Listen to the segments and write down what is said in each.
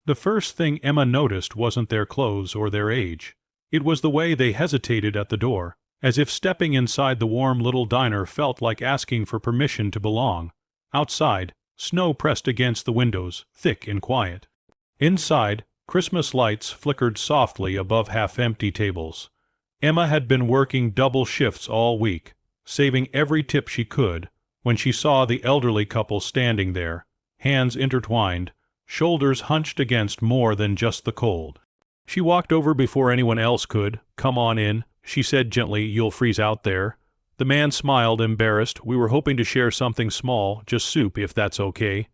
The first thing Emma noticed wasn't their clothes or their age. It was the way they hesitated at the door, as if stepping inside the warm little diner felt like asking for permission to belong. Outside, snow pressed against the windows, thick and quiet. Inside, Christmas lights flickered softly above half-empty tables. Emma had been working double shifts all week, saving every tip she could, when she saw the elderly couple standing there, hands intertwined, shoulders hunched against more than just the cold. She walked over before anyone else could. "Come on in," she said gently. "You'll freeze out there." The man smiled, embarrassed. "We were hoping to share something small, just soup, if that's okay."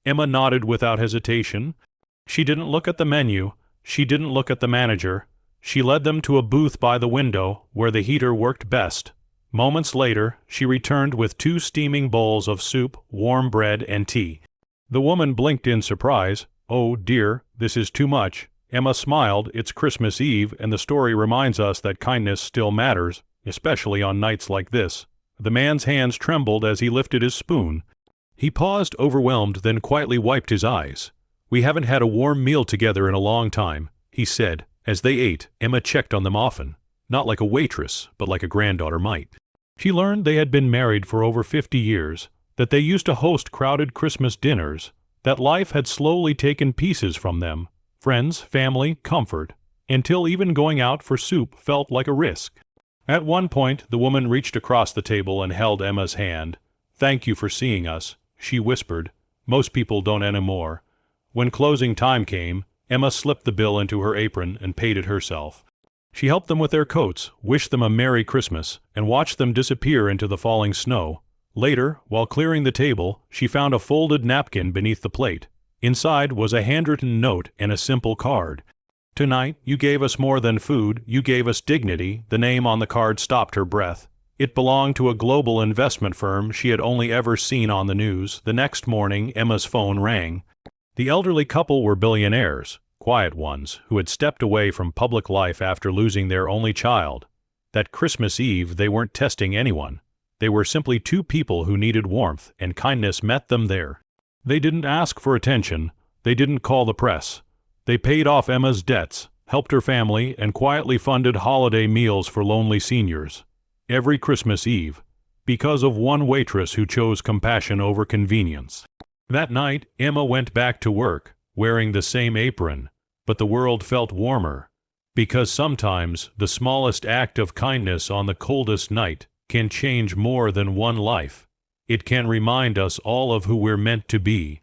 Emma nodded without hesitation. She didn't look at the menu. She didn't look at the manager. She led them to a booth by the window, where the heater worked best. Moments later, she returned with 2 steaming bowls of soup, warm bread, and tea. The woman blinked in surprise. "Oh, dear, this is too much." Emma smiled. "It's Christmas Eve, and the story reminds us that kindness still matters, especially on nights like this." The man's hands trembled as he lifted his spoon. He paused, overwhelmed, then quietly wiped his eyes. "We haven't had a warm meal together in a long time," he said. As they ate, Emma checked on them often, not like a waitress, but like a granddaughter might. She learned they had been married for over 50 years, that they used to host crowded Christmas dinners, that life had slowly taken pieces from them, friends, family, comfort, until even going out for soup felt like a risk. At one point, the woman reached across the table and held Emma's hand. "Thank you for seeing us," she whispered. "Most people don't anymore." When closing time came, Emma slipped the bill into her apron and paid it herself. She helped them with their coats, wished them a Merry Christmas, and watched them disappear into the falling snow. Later, while clearing the table, she found a folded napkin beneath the plate. Inside was a handwritten note and a simple card. "Tonight, you gave us more than food, you gave us dignity." The name on the card stopped her breath. It belonged to a global investment firm she had only ever seen on the news. The next morning, Emma's phone rang. The elderly couple were billionaires, quiet ones, who had stepped away from public life after losing their only child. That Christmas Eve, they weren't testing anyone. They were simply 2 people who needed warmth, and kindness met them there. They didn't ask for attention. They didn't call the press. They paid off Emma's debts, helped her family, and quietly funded holiday meals for lonely seniors. Every Christmas Eve, because of one waitress who chose compassion over convenience. That night, Emma went back to work, wearing the same apron, but the world felt warmer, because sometimes the smallest act of kindness on the coldest night can change more than one life. It can remind us all of who we're meant to be,